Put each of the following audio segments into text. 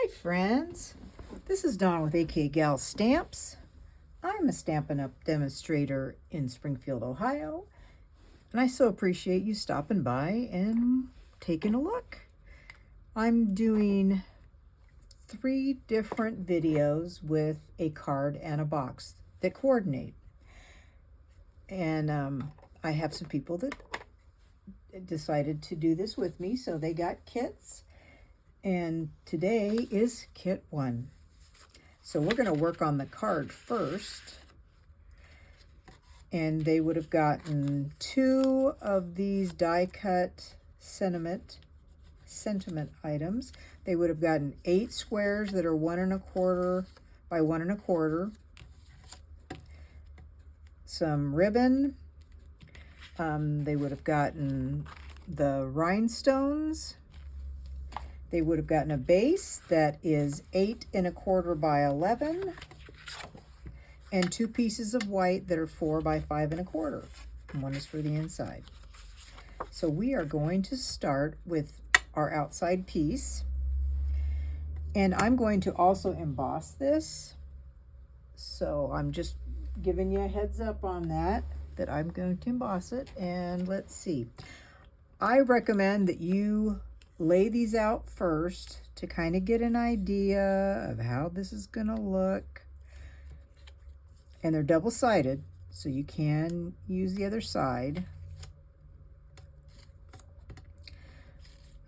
Hi friends, this is Dawn with AK Gal Stamps. I'm a Stampin' Up! Demonstrator in Springfield, Ohio, and I so appreciate you stopping by and taking a look. I'm doing 3 different videos with a card and a box that coordinate. And I have some people that decided to do this with me, so they got kits. And today is kit 1. So we're going to work on the card first. And they would have gotten 2 of these die cut sentiment items. They would have gotten 8 squares that are 1 1/4 by 1 1/4. Some ribbon. They would have gotten the rhinestones. They would have gotten a base that is 8 1/4 by 11, and 2 pieces of white that are 4 by 5 1/4. And one is for the inside. So we are going to start with our outside piece, and I'm going to also emboss this. So I'm just giving you a heads up on that I'm going to emboss it. And let's see. I recommend that you lay these out first to kind of get an idea of how this is going to look. And they're double-sided, so you can use the other side.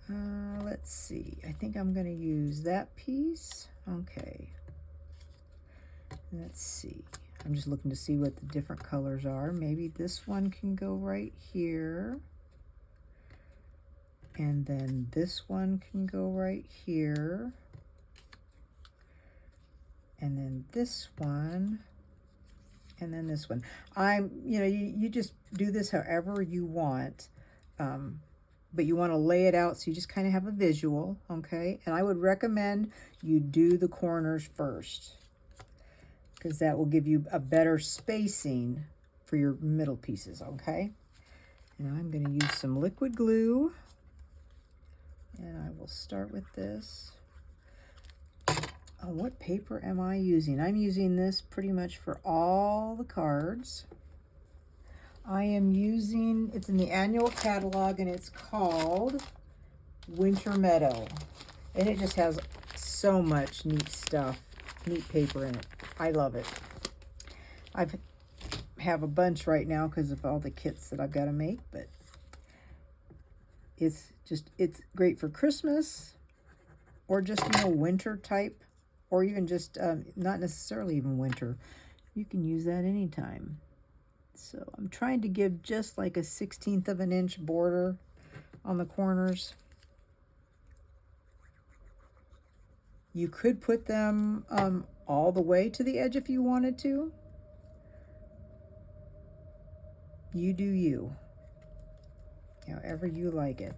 Let's see. I think I'm going to use that piece. Okay. Let's see. I'm just looking to see what the different colors are. Maybe this one can go right here. And then this one can go right here. And then this one. And then this one. You just do this however you want. But you want to lay it out so you just kind of have a visual, okay? And I would recommend you do the corners first, because that will give you a better spacing for your middle pieces, okay? And I'm going to use some liquid glue. And I will start with this. Oh, what paper am I using? I'm using this pretty much for all the cards. I am using, it's in the annual catalog, and it's called Winter Meadow. And it just has so much neat stuff, neat paper in it. I love it. I have a bunch right now because of all the kits that I've got to make, but it's great for Christmas, or just, winter type, or even just not necessarily even winter. You can use that anytime. So I'm trying to give just like a 1/16 of an inch border on the corners. You could put them all the way to the edge if you wanted to. You do you. However you like it.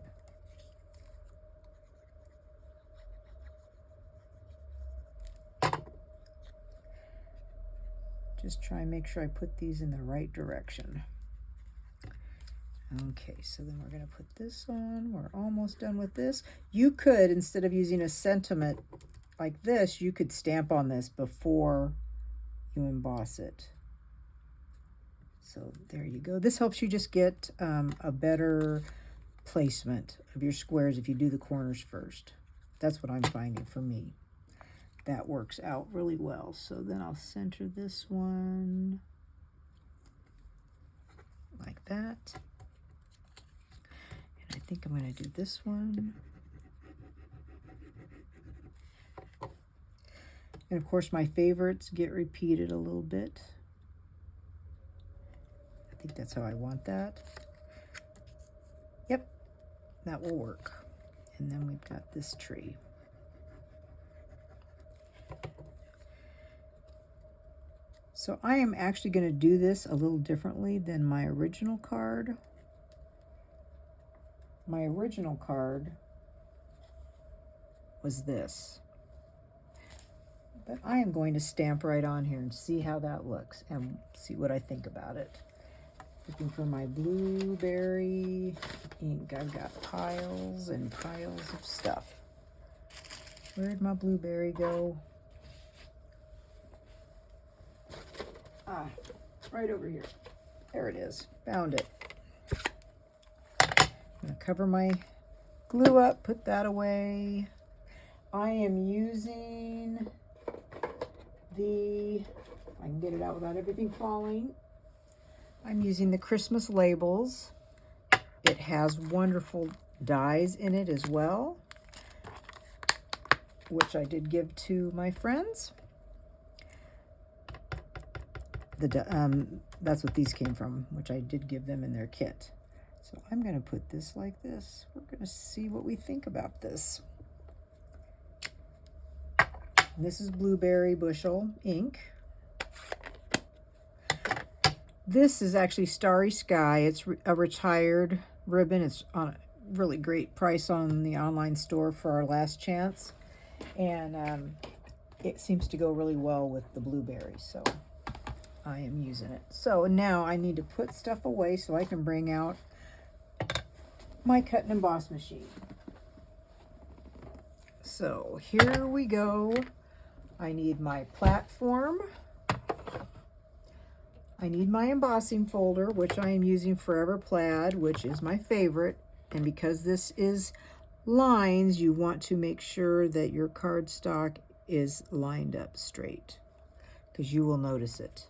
Just try and make sure I put these in the right direction. Okay, so then we're going to put this on. We're almost done with this. You could, instead of using a sentiment like this, you could stamp on this before you emboss it. So there you go. This helps you just get a better placement of your squares if you do the corners first. That's what I'm finding for me. That works out really well. So then I'll center this one like that. And I think I'm going to do this one. And of course, my favorites get repeated a little bit. I think that's how I want that. Yep, that will work. And then we've got this tree. So I am actually going to do this a little differently than my original card. My original card was this. But I am going to stamp right on here and see how that looks and see what I think about it. Looking for my blueberry ink. I've got piles and piles of stuff. Where'd my blueberry go? Ah, right over here. There it is. Found it. I'm going to cover my glue up, put that away. I am using the, I can get it out without everything falling. I'm using the Christmas Labels. It has wonderful dies in it as well, which I did give to my friends. That's what these came from, which I did give them in their kit. So I'm going to put this like this. We're going to see what we think about this. And this is Blueberry Bushel ink. This is actually Starry Sky. It's a retired ribbon. It's on a really great price on the online store for our last chance. And it seems to go really well with the blueberry, so I am using it. So now I need to put stuff away so I can bring out my cut and emboss machine. So here we go. I need my platform. I need my embossing folder, which I am using Forever Plaid, which is my favorite. And because this is lines, you want to make sure that your cardstock is lined up straight, because you will notice it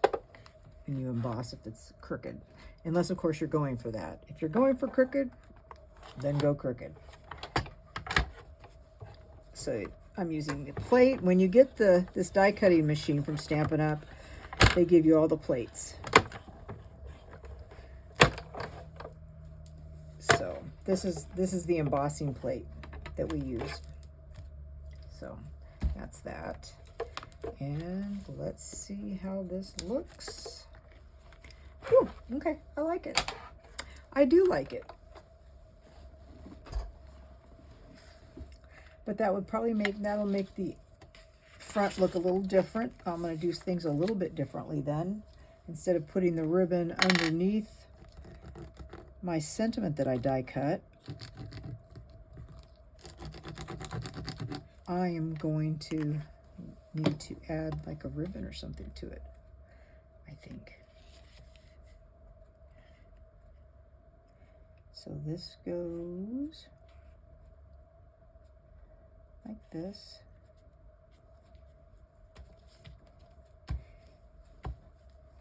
when you emboss if it's crooked. Unless, of course, you're going for that. If you're going for crooked, then go crooked. So I'm using the plate. When you get this die cutting machine from Stampin' Up, they give you all the plates. So this is the embossing plate that we use. So that's that. And let's see how this looks. Whew, okay, I like it. I do like it. But that would probably that'll make the front look a little different. I'm going to do things a little bit differently then. Instead of putting the ribbon underneath my sentiment that I die cut, I am going to need to add like a ribbon or something to it, I think. So this goes like this.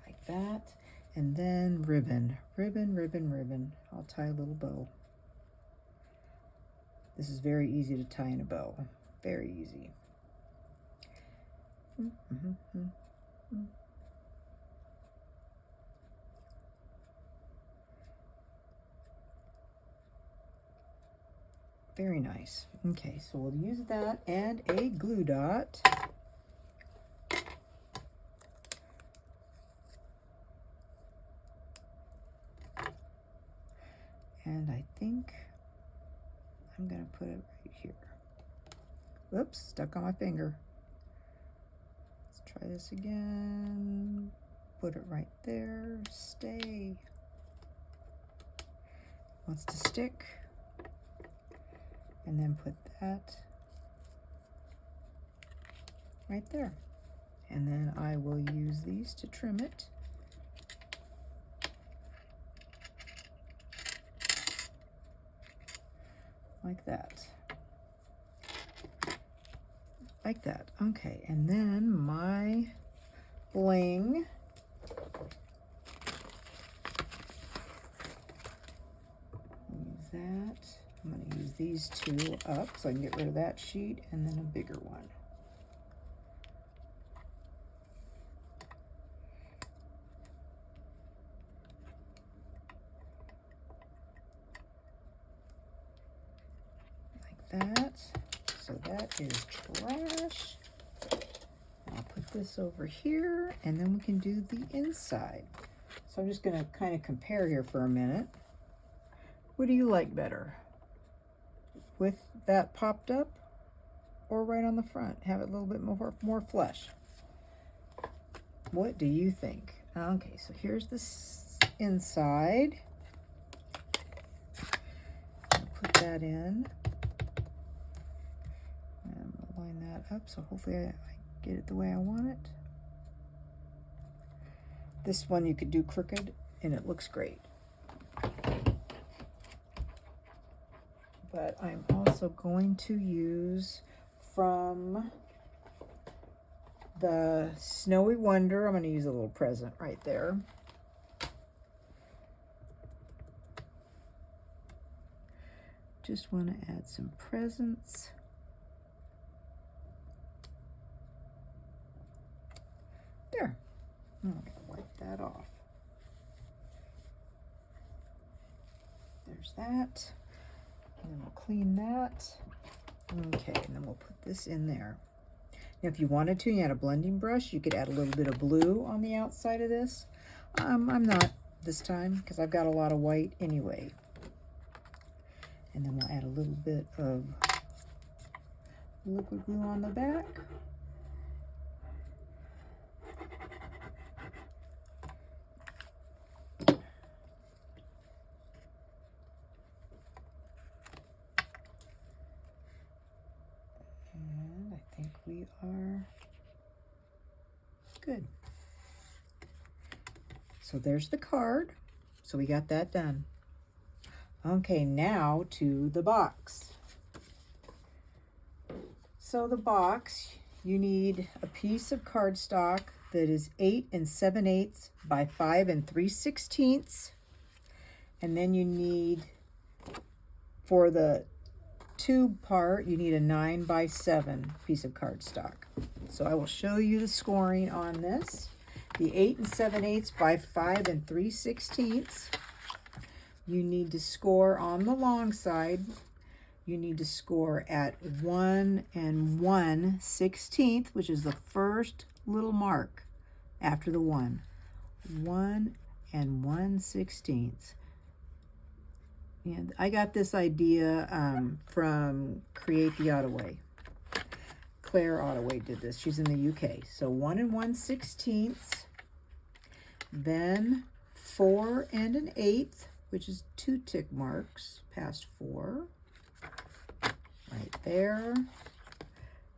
Like that. And then ribbon, ribbon, ribbon, ribbon. I'll tie a little bow. This is very easy to tie in a bow. Very easy. Very nice. Okay, so we'll use that and a glue dot. And I think I'm going to put it right here. Whoops, stuck on my finger. Let's try this again. Put it right there. Stay. Wants to stick. And then put that right there. And then I will use these to trim it. Like that. Like that. Okay, and then my bling. Use that. I'm going to use these two up so I can get rid of that sheet and then a bigger one. Like that. So that is trash. I'll put this over here and then we can do the inside. So I'm just going to kind of compare here for a minute. What do you like better? With that popped up or right on the front? Have it a little bit more flush. What do you think? Okay, so here's this inside. I'll put that in. And we'll line that up, so hopefully I get it the way I want it. This one you could do crooked and it looks great. But I'm also going to use from the Snowy Wonder, I'm going to use a little present right there. Just want to add some presents. There. I'm going to wipe that off. There's that. And then we'll clean that. Okay, and then we'll put this in there. Now, if you wanted to, you had a blending brush, you could add a little bit of blue on the outside of this. I'm not this time because I've got a lot of white anyway. And then we'll add a little bit of liquid glue on the back. And I think we are good. So there's the card. So we got that done. Okay, now to the box. So the box, you need a piece of cardstock that is 8 7/8 by 5 3/16. And then you need, for the tube part, you need a 9 by 7 piece of cardstock. So I will show you the scoring on this. The 8 7/8 by 5 3/16. You need to score on the long side. You need to score at 1 1/16, which is the first little mark after the 1. 1 1/16. And I got this idea from Create the Ottaway. Claire Ottaway did this. She's in the UK. So 1 1/16. Then 4 1/8, which is 2 tick marks past 4. Right there.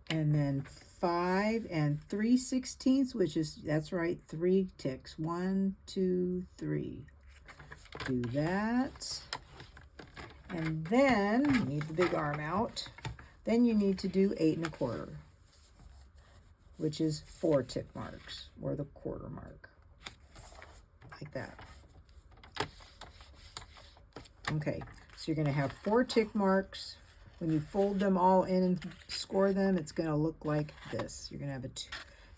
And then 5 3/16, which is, that's right, 3 ticks. 1, 2, 3. Do that. And then you need the big arm out. Then you need to do 8 1/4, which is 4 tick marks, or the quarter mark. Like that. Okay, so you're going to have 4 tick marks. When you fold them all in and score them, it's going to look like this. You're going to have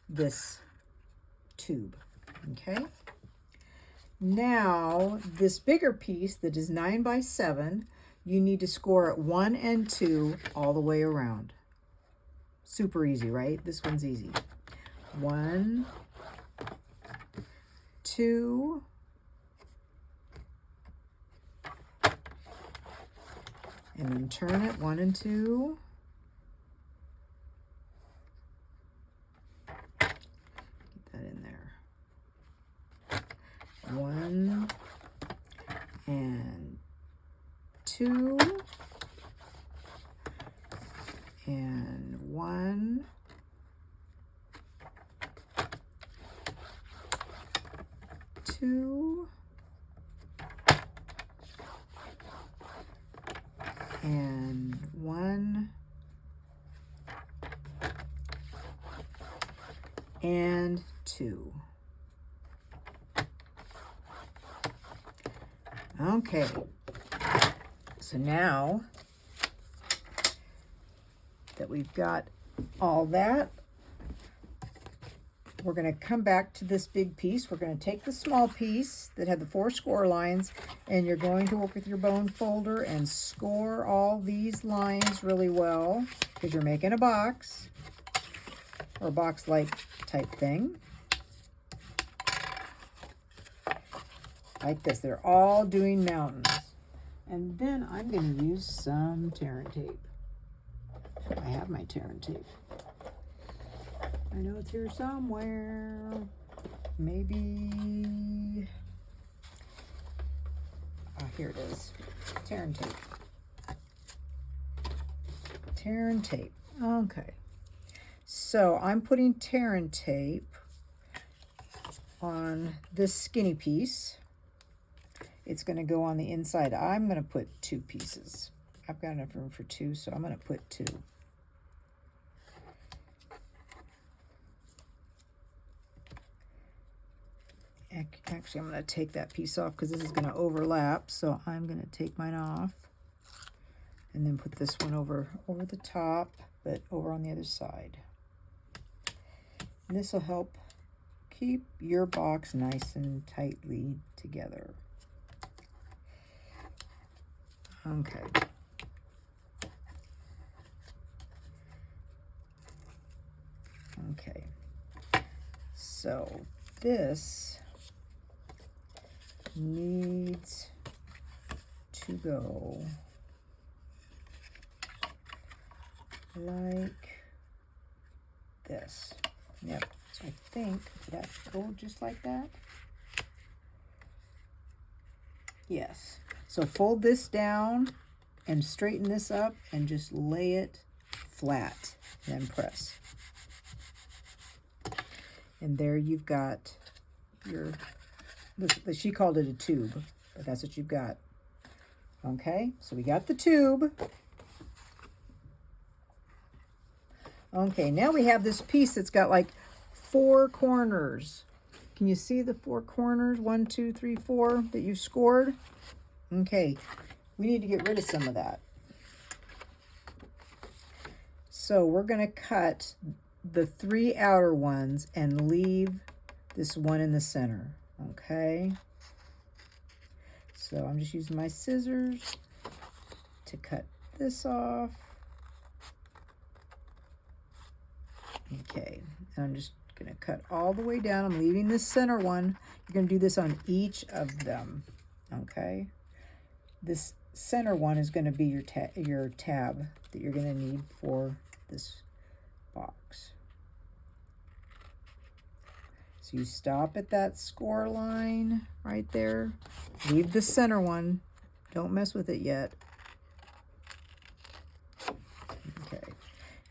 this tube. Okay. Now, this bigger piece that is 9 by 7, you need to score at 1 and 2 all the way around. Super easy, right? This one's easy. 1, 2, and then turn it 1 and 2. Get that in there. 1 and 2 and 1 2 and 1 and 2. Okay, so now that we've got all that, we're going to come back to this big piece. We're going to take the small piece that had the 4 score lines, and you're going to work with your bone folder and score all these lines really well, because you're making a box, or a box-like type thing. Like this. They're all doing mountains. And then I'm going to use some tear and tape. I have my tear and tape. I know it's here somewhere. Maybe. Oh, here it is. Tear and tape. Tear and tape. Okay. So I'm putting tear and tape on this skinny piece. It's going to go on the inside. I'm going to put 2 pieces. I've got enough room for 2, so I'm going to put 2. Actually, I'm going to take that piece off because this is going to overlap. So I'm going to take mine off and then put this one over the top, but over on the other side. And this will help keep your box nice and tightly together. Okay. Okay. So this needs to go like this. Yep. So I think that go just like that. Yes. So fold this down and straighten this up and just lay it flat, then press. And there you've got your, she called it a tube, but that's what you've got. Okay, so we got the tube. Okay, now we have this piece that's got like 4 corners. Can you see the 4 corners? 1, 2, 3, 4 that you scored? Okay, we need to get rid of some of that. So we're going to cut the 3 outer ones and leave this one in the center. Okay, so I'm just using my scissors to cut this off. Okay, and I'm just going to cut all the way down. I'm leaving this center one. You're going to do this on each of them. Okay, this center one is going to be your tab that you're going to need for this box. So you stop at that score line right there. Leave the center one. Don't mess with it yet. Okay.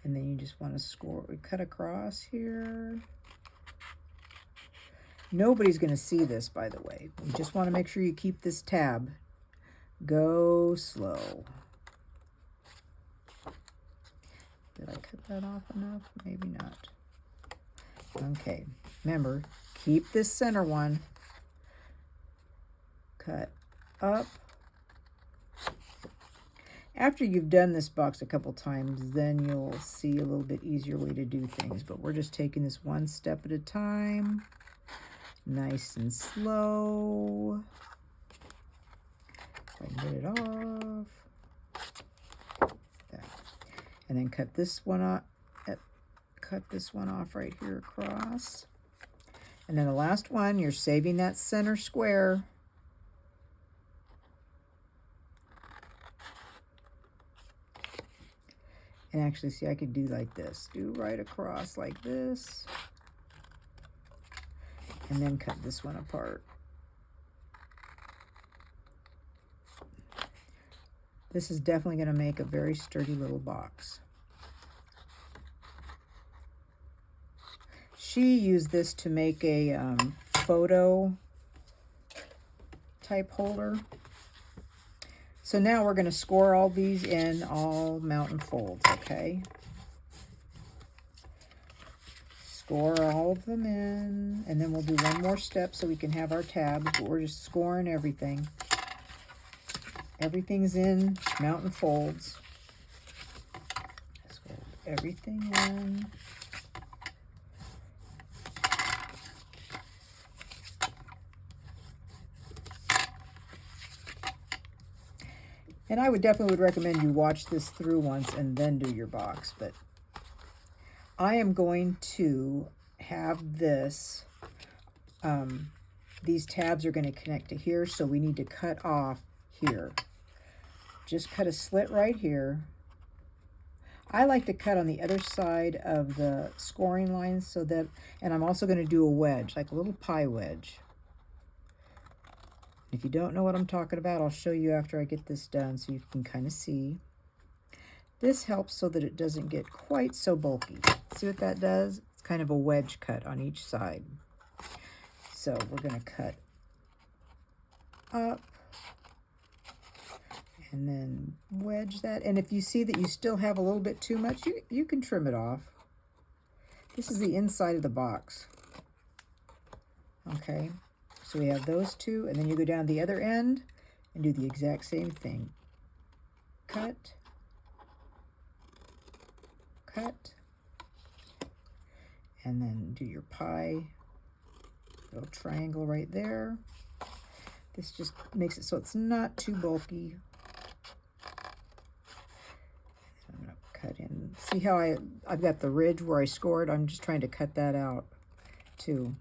And then you just want to cut across here. Nobody's going to see this, by the way. You just want to make sure you keep this tab. Go slow. Did I cut that off enough? Maybe not. Okay, remember, keep this center one. Cut up. After you've done this box a couple times, then you'll see a little bit easier way to do things. But we're just taking this one step at a time. Nice and slow. So I can get it off. There. And then cut this one off. Cut this one off right here across. And then the last one, you're saving that center square. And actually, see, I could do like this. Do right across like this. And then cut this one apart. This is definitely going to make a very sturdy little box. She used this to make a photo type holder. So now we're going to score all these in, all mountain folds, okay? Score all of them in, and then we'll do one more step so we can have our tabs, but we're just scoring everything. Everything's in mountain folds. Score everything in. And I would definitely recommend you watch this through once and then do your box. But I am going to have this, these tabs are going to connect to here, so we need to cut off here. Just cut a slit right here. I like to cut on the other side of the scoring line so that, and I'm also going to do a wedge, like a little pie wedge. If you don't know what I'm talking about, I'll show you after I get this done so you can kind of see. This helps so that it doesn't get quite so bulky. See what that does? It's kind of a wedge cut on each side. So we're going to cut up and then wedge that. And if you see that you still have a little bit too much, you can trim it off. This is the inside of the box. Okay, so we have those two, and then you go down the other end and do the exact same thing. Cut, cut, and then do your pie, little triangle right there. This just makes it so it's not too bulky. I'm gonna cut in. See how I've got the ridge where I scored? I'm just trying to cut that out too.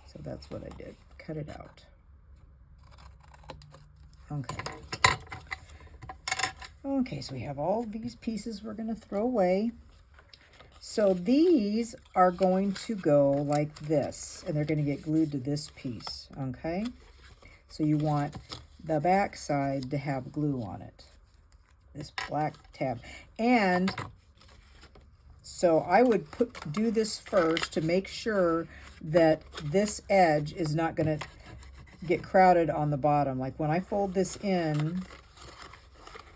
So that's what I did, cut it out. Okay. Okay, so we have all these pieces we're gonna throw away. So these are going to go like this, and they're gonna get glued to this piece, okay? So you want the back side to have glue on it, this black tab. And so I would do this first to make sure that this edge is not going to get crowded on the bottom. Like when I fold this in,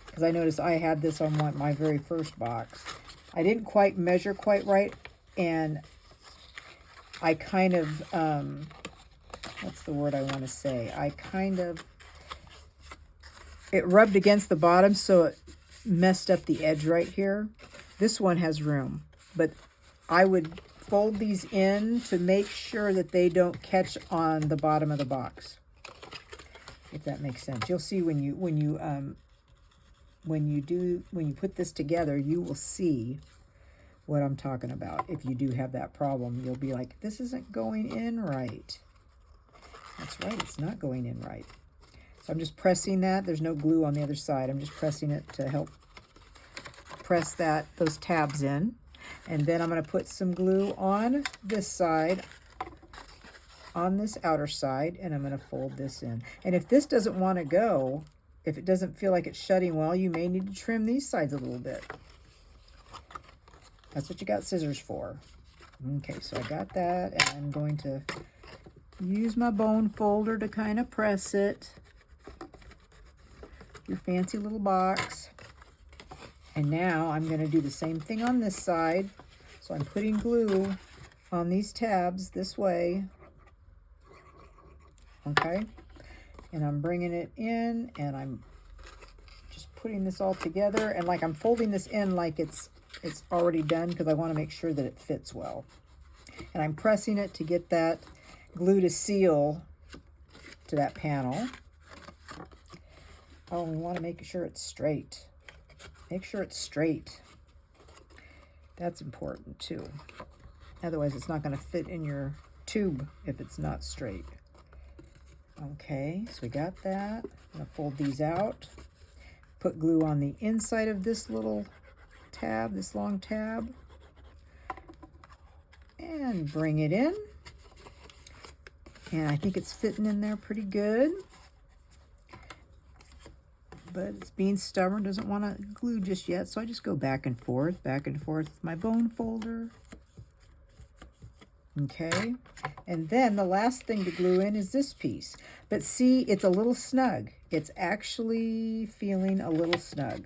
because I noticed I had this on my very first box, I didn't quite measure quite right, and I kind of, what's the word I want to say? It rubbed against the bottom, so it messed up the edge right here. This one has room, but I would fold these in to make sure that they don't catch on the bottom of the box, if that makes sense. You'll see when you put this together, you will see what I'm talking about. If you do have that problem, you'll be like, this isn't going in right. That's right, it's not going in right. So I'm just pressing that. There's no glue on the other side. I'm just pressing it to help press those tabs in. And then I'm going to put some glue on this side, on this outer side, and I'm going to fold this in. And if this doesn't want to go, if it doesn't feel like it's shutting well, you may need to trim these sides a little bit. That's what you got scissors for. Okay, so I got that, and I'm going to use my bone folder to kind of press it. Your fancy little box. And now I'm going to do the same thing on this side. So I'm putting glue on these tabs this way. Okay. And I'm bringing it in, and I'm just putting this all together. And like I'm folding this in like it's already done, because I want to make sure that it fits well. And I'm pressing it to get that glue to seal to that panel. Oh, we want to make sure it's straight. Make sure it's straight. That's important too. Otherwise, it's not going to fit in your tube if it's not straight. Okay, so we got that. I'm going to fold these out. Put glue on the inside of this little tab, this long tab. And bring it in. And I think it's fitting in there pretty good. But it's being stubborn, doesn't want to glue just yet, so I just go back and forth with my bone folder. Okay, and then the last thing to glue in is this piece. But see, it's a little snug. It's actually feeling a little snug.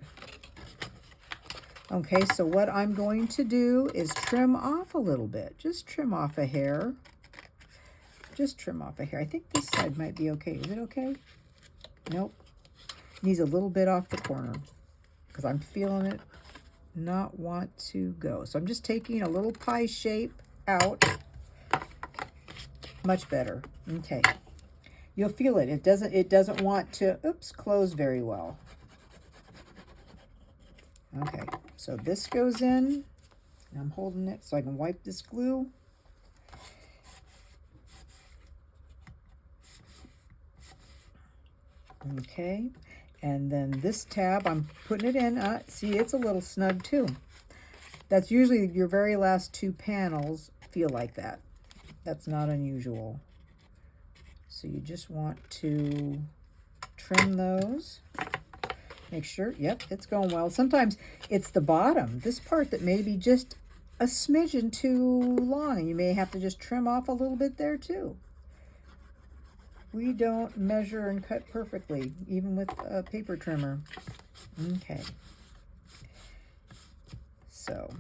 Okay, so what I'm going to do is trim off a little bit. Just trim off a hair. Just trim off a hair. I think this side might be okay. Is it okay? Nope. Needs a little bit off the corner because I'm feeling it not want to go. So I'm just taking a little pie shape out. Much better. Okay. You'll feel it. It doesn't want to, close very well. Okay. So this goes in. And I'm holding it so I can wipe this glue. Okay. And then this tab, I'm putting it in. See, it's a little snug too. That's usually your very last two panels feel like that. That's not unusual. So you just want to trim those. Make sure, yep, it's going well. Sometimes it's the bottom, this part that may be just a smidgen too long, and you may have to just trim off a little bit there too. We don't measure and cut perfectly, even with a paper trimmer. Okay. So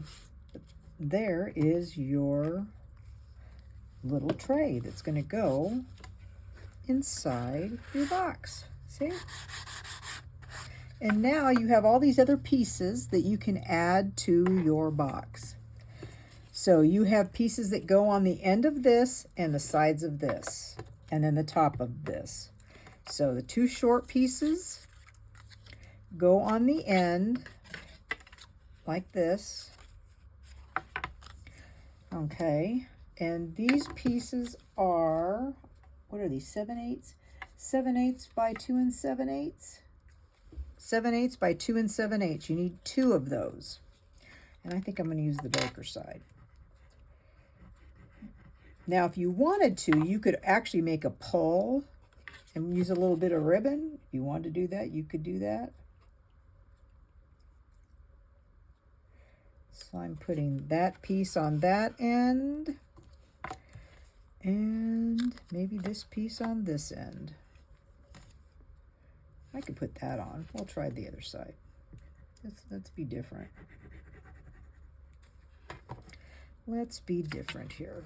there is your little tray that's going to go inside your box. See? And now you have all these other pieces that you can add to your box. So you have pieces that go on the end of this and the sides of this, and then the top of this. So the two short pieces go on the end like this. Okay, and these pieces are, what are these, 7/8? 7/8 by 2 7/8? 7/8 by 2 7/8. You need two of those. And I think I'm going to use the darker side. Now, if you wanted to, you could actually make a pull and use a little bit of ribbon. If you wanted to do that, you could do that. So I'm putting that piece on that end, and maybe this piece on this end. I could put that on. We'll try the other side. Let's be different. Let's be different here.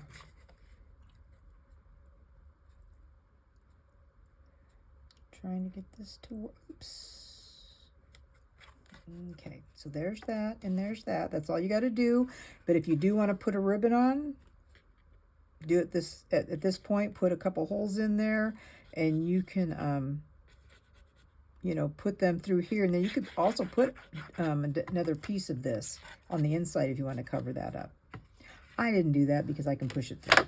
Trying to get this to, oops. Okay, so there's that and there's that. That's all you got to do. But if you do want to put a ribbon on, do it at this point. Put a couple holes in there, and you can, you know, put them through here. And then you could also put another piece of this on the inside if you want to cover that up. I didn't do that because I can push it through.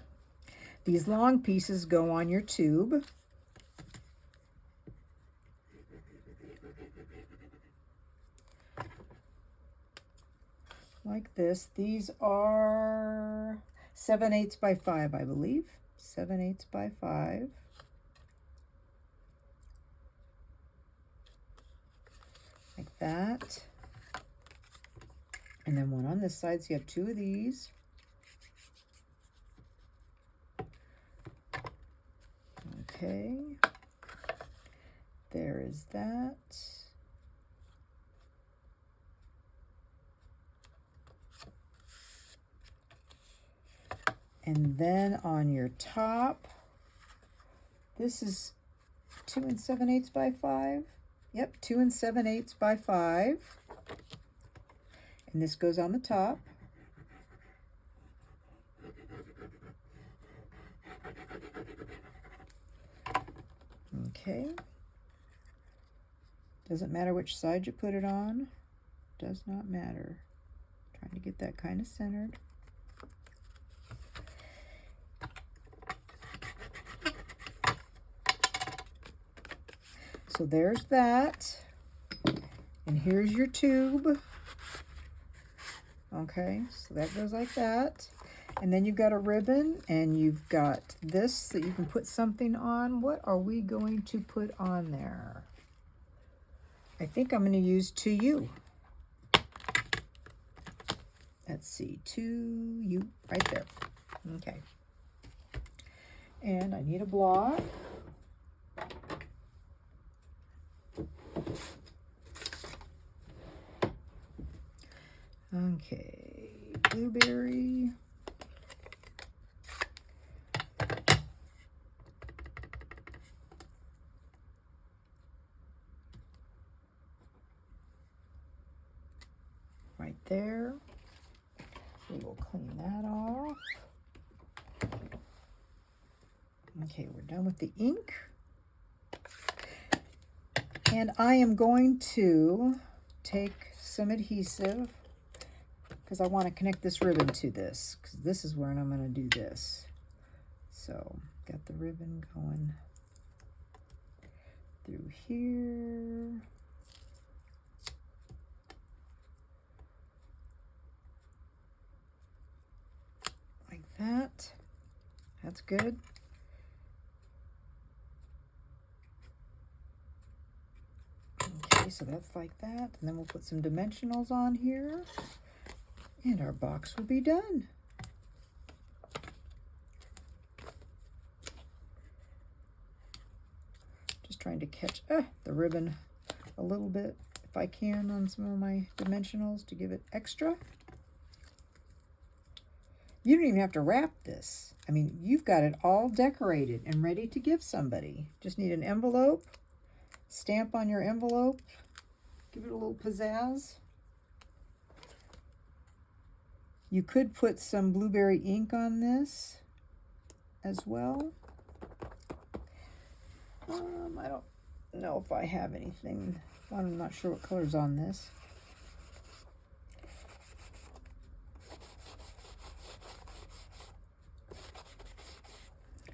These long pieces go on your tube. Like this. These are 7/8 by 5, I believe. 7/8 by 5. Like that. And then one on this side, so you have two of these. Okay. There is that. And then on your top, this is 2 7/8 by 5. Yep, 2 7/8 by 5. And this goes on the top. Okay. Doesn't matter which side you put it on. Does not matter. Trying to get that kind of centered. So there's that. And here's your tube. Okay, so that goes like that. And then you've got a ribbon, and you've got this that you can put something on. What are we going to put on there? I think I'm going to use To You. Let's see, To You, right there. Okay. And I need a block. Okay, blueberry. Right there. We will clean that off. Okay, we're done with the ink. And I am going to take some adhesive because I want to connect this ribbon to this, because this is where I'm going to do this. So, got the ribbon going through here. Like that. That's good. Okay, so that's like that. And then we'll put some dimensionals on here. And our box will be done. Just trying to catch the ribbon a little bit, if I can, on some of my dimensionals to give it extra. You don't even have to wrap this. I mean, you've got it all decorated and ready to give somebody. Just need an envelope, stamp on your envelope, give it a little pizzazz. You could put some blueberry ink on this as well. I don't know if I have anything. I'm not sure what color's on this.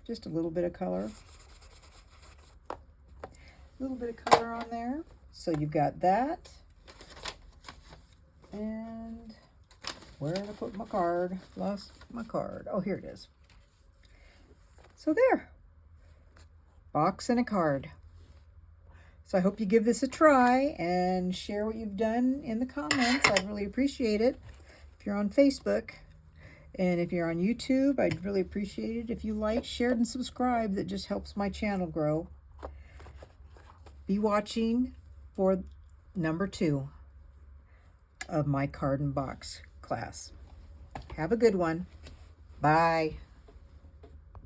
Just a little bit of color. A little bit of color on there. So you've got that. And where did I put my card? Lost my card. Oh, here it is. So there. Box and a card. So I hope you give this a try and share what you've done in the comments. I'd really appreciate it if you're on Facebook. And if you're on YouTube, I'd really appreciate it if you like, shared, and subscribe. That just helps my channel grow. Be watching for number 2 of my card and box class. Have a good one. Bye.